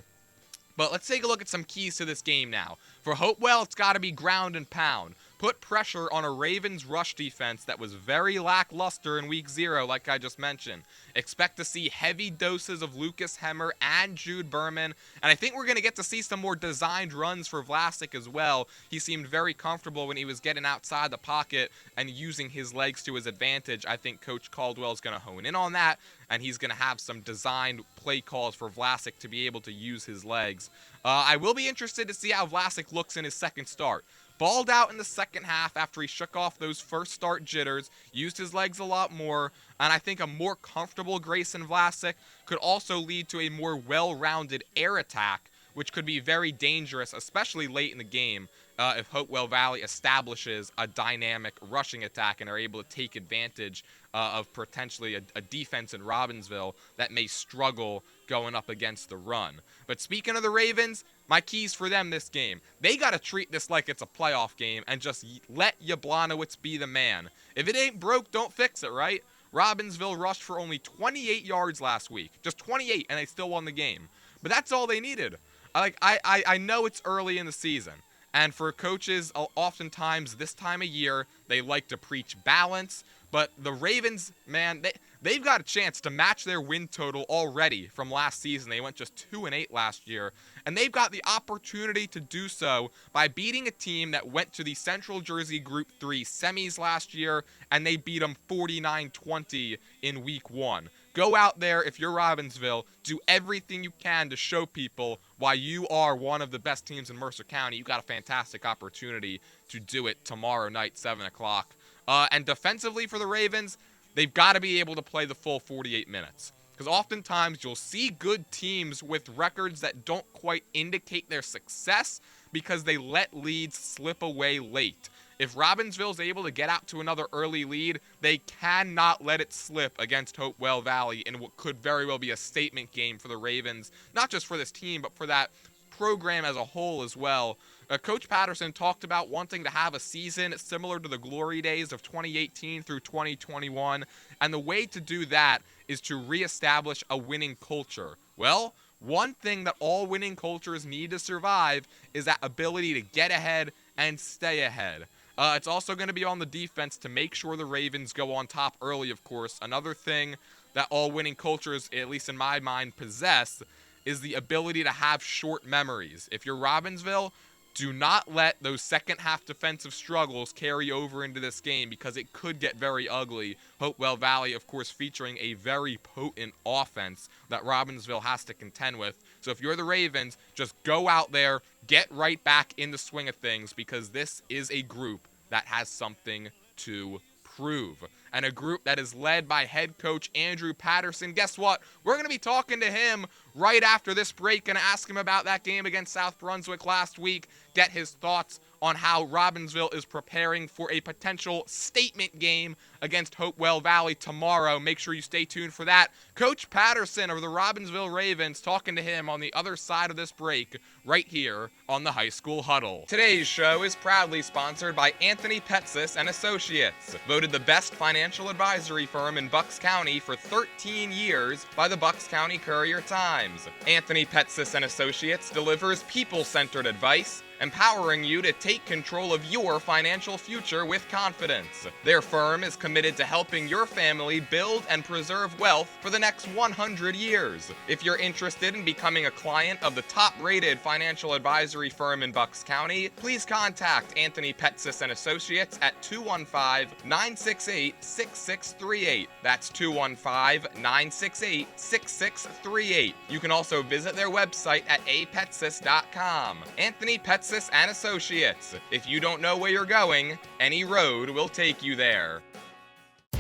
But let's take a look at some keys to this game now. For Hopewell, it's got to be ground and pound. Put pressure on a Ravens rush defense that was very lackluster in week 0, like I just mentioned. Expect to see heavy doses of Lucas Hemmer and Jude Berman, and I think we're going to get to see some more designed runs for Vlasic as well. He seemed very comfortable when he was getting outside the pocket and using his legs to his advantage. I think Coach Caldwell's going to hone in on that, and he's going to have some designed play calls for Vlasic to be able to use his legs. I will be interested to see how Vlasic looks in his second start. Balled out in the second half after he shook off those first start jitters, used his legs a lot more, and I think a more comfortable Grayson Vlasic could also lead to a more well-rounded air attack, which could be very dangerous, especially late in the game, if Hopewell Valley establishes a dynamic rushing attack and are able to take advantage of potentially a defense in Robbinsville that may struggle going up against the run. But speaking of the Ravens, my keys for them this game, they got to treat this like it's a playoff game and just let Yablonowitz be the man. If it ain't broke, don't fix it, right? Robbinsville rushed for only 28 yards last week. Just 28, and they still won the game. But that's all they needed. I know it's early in the season, and for coaches, oftentimes this time of year, they like to preach balance. But the Ravens, man, they've got a chance to match their win total already from last season. They went just 2-8 last year. And they've got the opportunity to do so by beating a team that went to the Central Jersey Group 3 semis last year, and they beat them 49-20 in week 1. Go out there, if you're Robbinsville, do everything you can to show people why you are one of the best teams in Mercer County. You got a fantastic opportunity to do it tomorrow night, 7 o'clock. And defensively for the Ravens, they've got to be able to play the full 48 minutes. Because oftentimes you'll see good teams with records that don't quite indicate their success because they let leads slip away late. If Robbinsville's able to get out to another early lead, they cannot let it slip against Hopewell Valley in what could very well be a statement game for the Ravens, not just for this team, but for that program as a whole as well. Coach Patterson talked about wanting to have a season similar to the glory days of 2018 through 2021, and the way to do that is to reestablish a winning culture. Well, one thing that all winning cultures need to survive is that ability to get ahead and stay ahead. It's also going to be on the defense to make sure the Ravens go on top early, of course. Another thing that all winning cultures, at least in my mind, possess is the ability to have short memories. If you're Robbinsville, do not let those second half defensive struggles carry over into this game because it could get very ugly. Hopewell Valley, of course, featuring a very potent offense that Robbinsville has to contend with. So if you're the Ravens, just go out there, get right back in the swing of things because this is a group that has something to prove. And a group that is led by head coach Andrew Patterson. Guess what? We're going to be talking to him right after this break and ask him about that game against South Brunswick last week, get his thoughts on how Robbinsville is preparing for a potential statement game against Hopewell Valley tomorrow. Make sure you stay tuned for that. Coach Patterson of the Robbinsville Ravens, talking to him on the other side of this break right here on the High School Huddle. Today's show is proudly sponsored by Anthony Petsis and Associates, voted the best financial advisory firm in Bucks County for 13 years by the Bucks County Courier-Times. Anthony Petsis and Associates delivers people-centered advice, empowering you to take control of your financial future with confidence. Their firm is committed to helping your family build and preserve wealth for the next 100 years. If you're interested in becoming a client of the top-rated financial advisory firm in Bucks County, please contact Anthony Petsis and Associates at 215-968-6638. That's 215-968-6638. You can also visit their website at apetsis.com. Anthony Petsis and Associates. If you don't know where you're going, any road will take you there.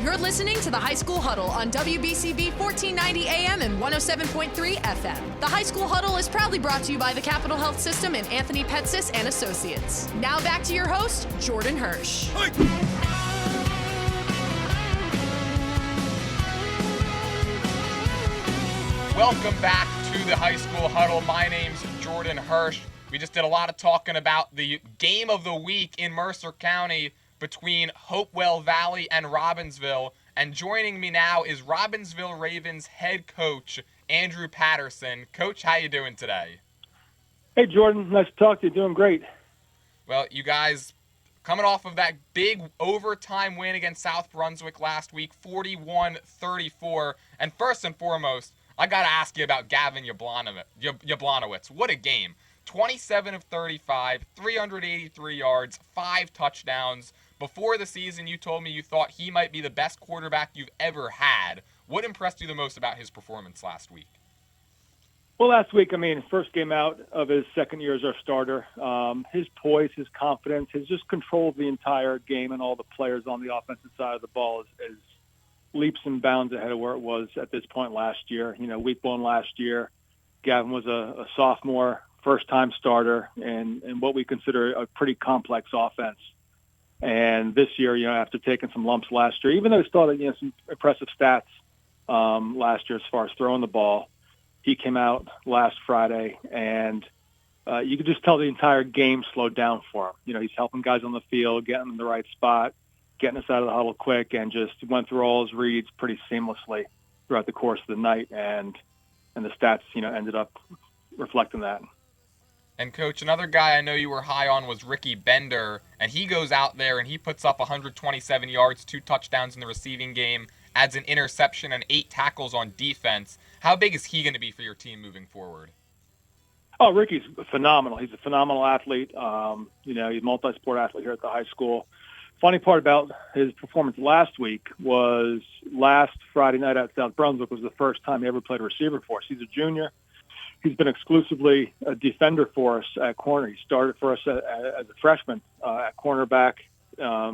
You're listening to the High School Huddle on WBCB 1490 AM and 107.3 FM. The High School Huddle is proudly brought to you by the Capital Health System and Anthony Petsis and Associates. Now back to your host, Jordan Hirsh. Welcome back to the High School Huddle. My name's Jordan Hirsh. We just did a lot of talking about the game of the week in Mercer County between Hopewell Valley and Robbinsville. And joining me now is Robbinsville Ravens head coach, Andrew Patterson. Coach, how you doing today? Hey, Jordan. Nice to talk to you. Doing great. Well, you guys coming off of that big overtime win against South Brunswick last week, 41-34. And first and foremost, I got to ask you about Gavin Yablonowitz. What a game. 27 of 35, 383 yards, 5 touchdowns. Before the season, you told me you thought he might be the best quarterback you've ever had. What impressed you the most about his performance last week? Well, last week, first game out of his second year as our starter. His poise, his confidence, his just control of the entire game and all the players on the offensive side of the ball is leaps and bounds ahead of where it was at this point last year. Week one last year, Gavin was a sophomore, first-time starter, and what we consider a pretty complex offense. And this year, after taking some lumps last year, even though he still had some impressive stats last year as far as throwing the ball, he came out last Friday, and you could just tell the entire game slowed down for him. He's helping guys on the field, getting them in the right spot, getting us out of the huddle quick, and just went through all his reads pretty seamlessly throughout the course of the night, and the stats, ended up reflecting that. And, Coach, another guy I know you were high on was Ricky Bender, and he goes out there and he puts up 127 yards, 2 touchdowns in the receiving game, adds an interception and 8 tackles on defense. How big is he going to be for your team moving forward? Oh, Ricky's phenomenal. He's a phenomenal athlete. He's a multi-sport athlete here at the high school. Funny part about his performance last week was last Friday night at South Brunswick was the first time he ever played a receiver for us. He's a junior. He's been exclusively a defender for us at corner. He started for us as a freshman at cornerback,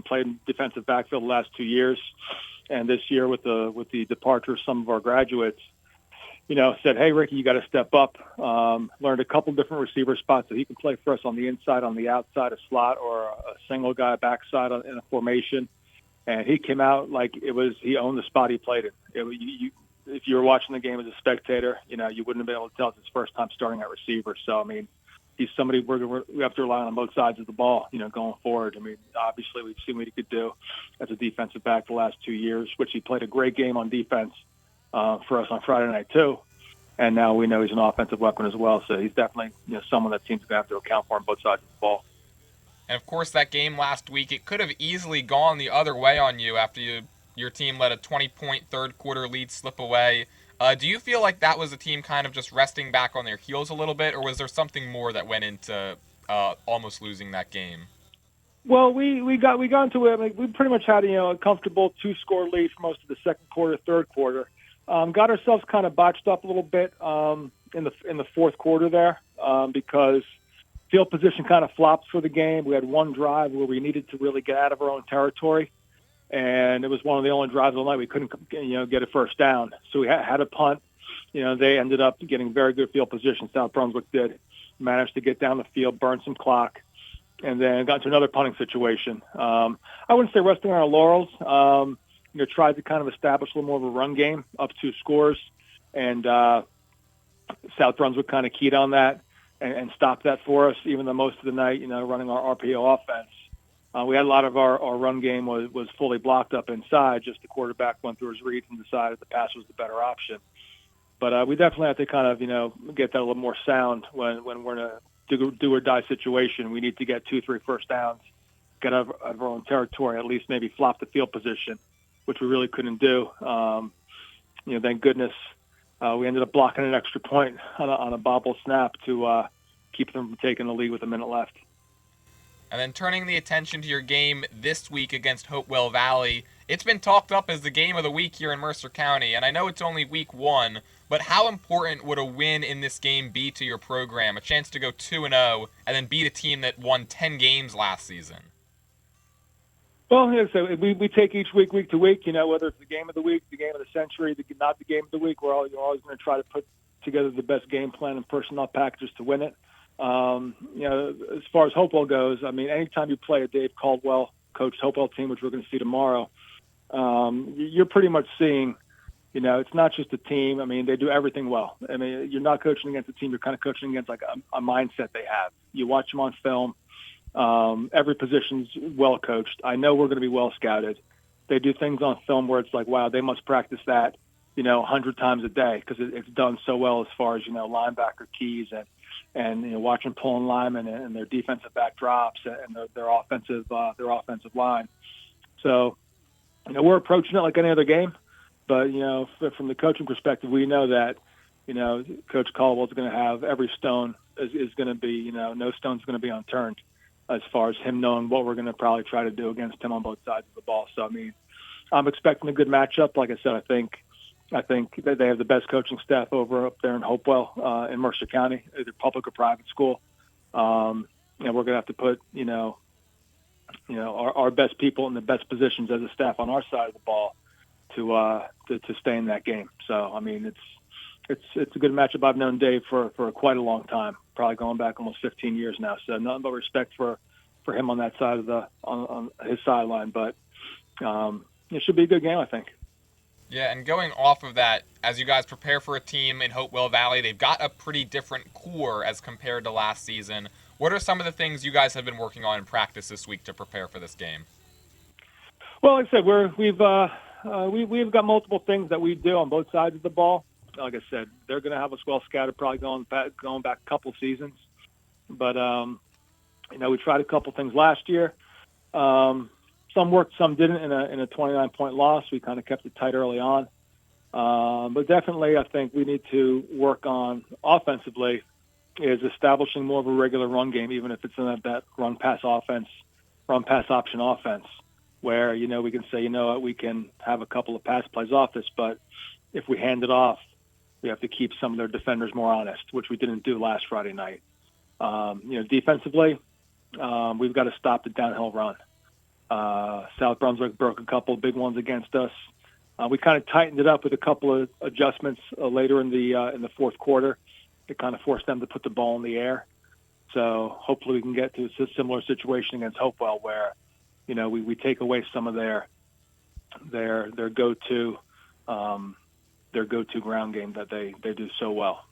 played defensive backfield the last 2 years, and this year with the departure of some of our graduates, said, "Hey, Ricky, you got to step up." Learned a couple different receiver spots so he can play for us on the inside, on the outside, a slot, or a single guy backside in a formation. And he came out like he owned the spot he played in. If you were watching the game as a spectator, you wouldn't have been able to tell it's his first time starting at receiver. So, he's somebody we have to rely on both sides of the ball, going forward. Obviously, we've seen what he could do as a defensive back the last 2 years, which he played a great game on defense for us on Friday night, too. And now we know he's an offensive weapon as well. So he's definitely someone that teams going to have to account for on both sides of the ball. And, of course, that game last week, it could have easily gone the other way on you after your team let a 20-point third-quarter lead slip away. Do you feel like that was a team kind of just resting back on their heels a little bit, or was there something more that went into almost losing that game? Well, we got into it. We pretty much had a comfortable 2-score lead for most of the second quarter, third quarter. Got ourselves kind of botched up a little bit in the fourth quarter there because field position kind of flopped for the game. We had one drive where we needed to really get out of our own territory. And it was one of the only drives all night we couldn't, get a first down. So we had a punt. They ended up getting very good field position. South Brunswick did. Managed to get down the field, burn some clock, and then got into another punting situation. I wouldn't say resting on our laurels. Tried to kind of establish a little more of a run game, up 2 scores, and South Brunswick kind of keyed on that and stopped that for us, even though most of the night, running our RPO offense. We had a lot of our run game was fully blocked up inside. Just the quarterback went through his reads and decided the pass was the better option. But we definitely have to kind of, get that a little more sound when we're in a do or die situation. We need to get 2, 3 first downs, get out of our own territory, at least maybe flop the field position, which we really couldn't do. Thank goodness we ended up blocking an extra point on a bobble snap to keep them from taking the lead with a minute left. And then turning the attention to your game this week against Hopewell Valley, it's been talked up as the game of the week here in Mercer County, and I know it's only week 1, but how important would a win in this game be to your program? A chance to go 2-0 and then beat a team that won 10 games last season. Well, so we take each week to week, whether it's the game of the week, the game of the century, not the game of the week, you're always going to try to put together the best game plan and personnel packages to win it. As far as Hopewell goes, anytime you play a Dave Caldwell coached Hopewell team, which we're going to see tomorrow, you're pretty much seeing, it's not just a team. They do everything well. You're not coaching against a team. You're kind of coaching against like a mindset they have. You watch them on film. Every position's well coached. I know we're going to be well scouted. They do things on film where it's like, wow, they must practice that, 100 times a day because it's done so well as far as, linebacker keys and watching pulling linemen and their defensive back drops and their offensive line. So, we're approaching it like any other game, but, from the coaching perspective, we know that, Coach Caldwell's going to have every stone is going to be, no stone's going to be unturned as far as him knowing what we're going to probably try to do against him on both sides of the ball. So, I'm expecting a good matchup. Like I said, I think that they have the best coaching staff over up there in Hopewell, in Mercer County, either public or private school. And we're going to have to put, our best people in the best positions as a staff on our side of the ball to stay in that game. So, it's a good matchup. I've known Dave for quite a long time, probably going back almost 15 years now. So nothing but respect for him on that side of on his sideline. But it should be a good game, I think. Yeah, and going off of that, as you guys prepare for a team in Hopewell Valley, they've got a pretty different core as compared to last season. What are some of the things you guys have been working on in practice this week to prepare for this game? Well, like I said, we've got multiple things that we do on both sides of the ball. Like I said, they're going to have us well scouted, probably going back a couple seasons. But we tried a couple things last year. Some worked, some didn't. In a 29-point loss, we kind of kept it tight early on. But definitely, I think we need to work on offensively is establishing more of a regular run game, even if it's in that run pass option offense, where we can say, we can have a couple of pass plays off this, but if we hand it off, we have to keep some of their defenders more honest, which we didn't do last Friday night. Defensively, we've got to stop the downhill run. South Brunswick broke a couple of big ones against us. We kind of tightened it up with a couple of adjustments later in the fourth quarter. It kind of forced them to put the ball in the air. So hopefully we can get to a similar situation against Hopewell where, we take away some of their go-to ground game that they do so well.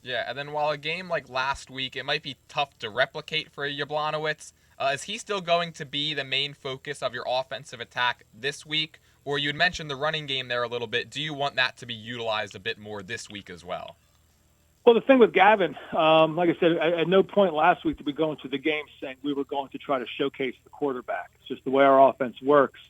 Yeah, and then while a game like last week, it might be tough to replicate for Jablonowitz, is he still going to be the main focus of your offensive attack this week? Or you had mentioned the running game there a little bit. Do you want that to be utilized a bit more this week as well? Well, the thing with Gavin, like I said, at no point last week did we go into the game saying we were going to try to showcase the quarterback. It's just the way our offense works.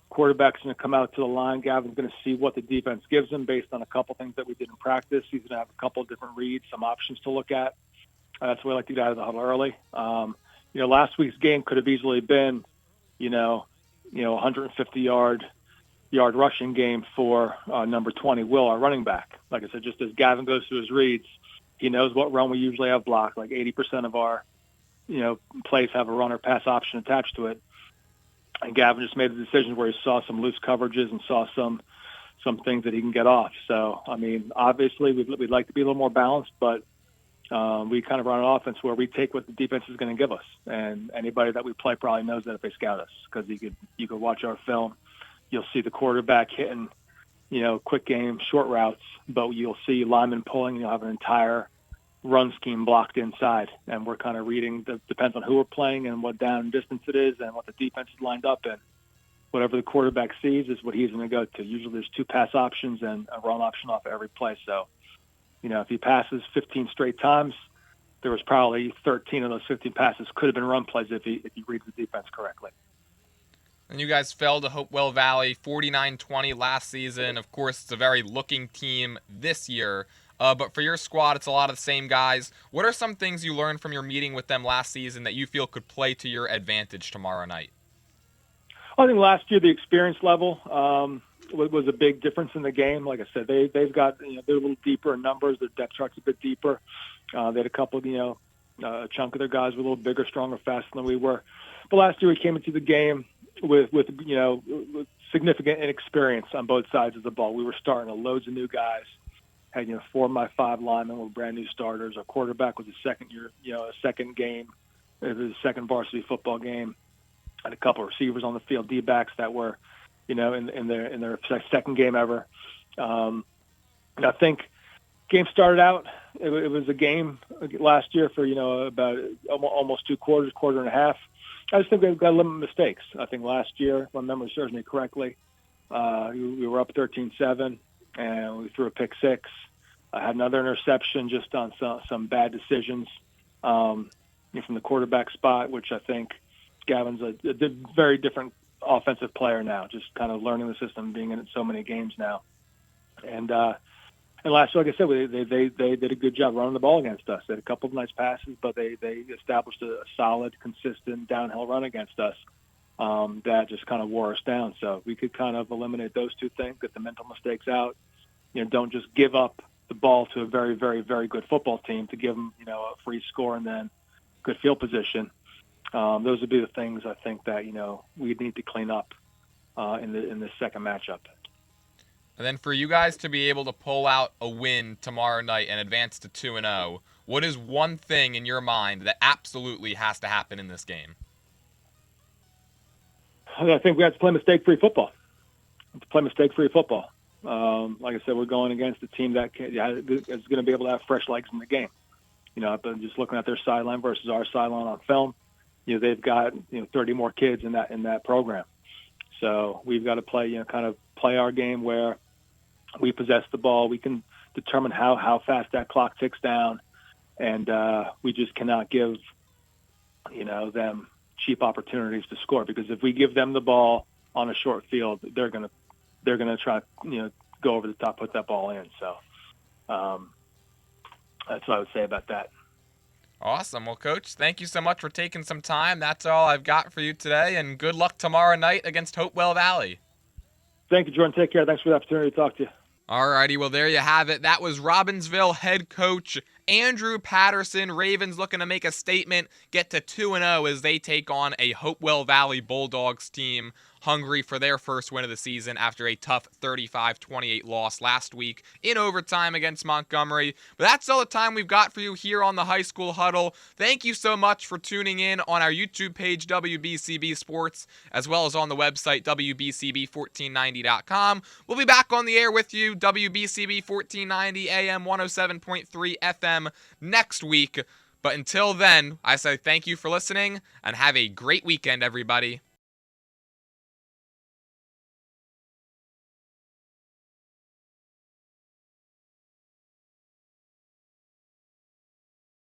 Quarterback's going to come out to the line. Gavin's going to see what the defense gives him based on a couple things that we did in practice. He's going to have a couple of different reads, some options to look at. That's why I like to get out of the huddle early. Last week's game could have easily been, 150-yard rushing game for number 20, Will, our running back. Like I said, just as Gavin goes through his reads, he knows what run we usually have blocked. Like 80% of our, plays have a run or pass option attached to it. And Gavin just made a decision where he saw some loose coverages and saw some things that he can get off. So, obviously we'd like to be a little more balanced, but we kind of run an offense where we take what the defense is going to give us. And anybody that we play probably knows that if they scout us, because you could watch our film. You'll see the quarterback hitting, quick game, short routes, but you'll see linemen pulling, and you'll have an entire run scheme blocked inside. And we're kind of reading, depends on who we're playing and what down distance it is and what the defense is lined up in. Whatever the quarterback sees is what he's going to go to. Usually there's 2 pass options and a run option off every play. So, if he passes 15 straight times, there was probably 13 of those 15 passes could have been run plays if he reads the defense correctly. And you guys fell to Hopewell Valley 49-20 last season. Of course, it's a very looking team this year. But for your squad, it's a lot of the same guys. What are some things you learned from your meeting with them last season that you feel could play to your advantage tomorrow night? I think last year the experience level was a big difference in the game. Like I said, they've got, they're a little deeper in numbers. Their depth chart's a bit deeper. They had a couple, a chunk of their guys were a little bigger, stronger, faster than we were. But last year we came into the game with significant inexperience on both sides of the ball. We were starting loads of new guys. Had 4 of my 5 linemen were brand new starters. Our quarterback was a second game. It was a second varsity football game. Had a couple of receivers on the field, D-backs that were, in their second game ever. I think game started out. It was a game last year for about almost 2 quarters, quarter and a half. I just think they've got limit mistakes. I think last year, if my memory serves me correctly, we were up 13-7 and we threw a pick 6. I had another interception just on some bad decisions from the quarterback spot, which I think Gavin's a very different offensive player now, just kind of learning the system, being in it so many games now. And last year, like I said, they did a good job running the ball against us. They had a couple of nice passes, but they established a solid, consistent downhill run against us that just kind of wore us down. So we could kind of eliminate those 2 things, get the mental mistakes out. Don't just give up the ball to a very, very, very good football team to give them, a free score and then good field position. Those would be the things I think that, we need to clean up in the second matchup. And then for you guys to be able to pull out a win tomorrow night and advance to 2-0, what is one thing in your mind that absolutely has to happen in this game? I think we have to play mistake-free football. Like I said, we're going against a team that is going to be able to have fresh legs in the game. I've been just looking at their sideline versus our sideline on film. They've got 30 more kids in that program. So we've got to play kind of play our game where we possess the ball. We can determine how fast that clock ticks down, and we just cannot give them cheap opportunities to score, because if we give them the ball on a short field, they're gonna try go over the top, put that ball in. So that's what I would say about that. Awesome. Well, Coach, thank you so much for taking some time. That's all I've got for you today, and good luck tomorrow night against Hopewell Valley. Thank you, Jordan. Take care. Thanks for the opportunity to talk to you. All righty. Well, there you have it. That was Robbinsville head coach Andrew Patterson. Ravens looking to make a statement, get to 2-0 as they take on a Hopewell Valley Bulldogs team hungry for their first win of the season after a tough 35-28 loss last week in overtime against Montgomery. But that's all the time we've got for you here on the High School Huddle. Thank you so much for tuning in on our YouTube page, WBCB Sports, as well as on the website, WBCB1490.com. We'll be back on the air with you, WBCB 1490 AM 107.3 FM next week. But until then, I say thank you for listening and have a great weekend, everybody.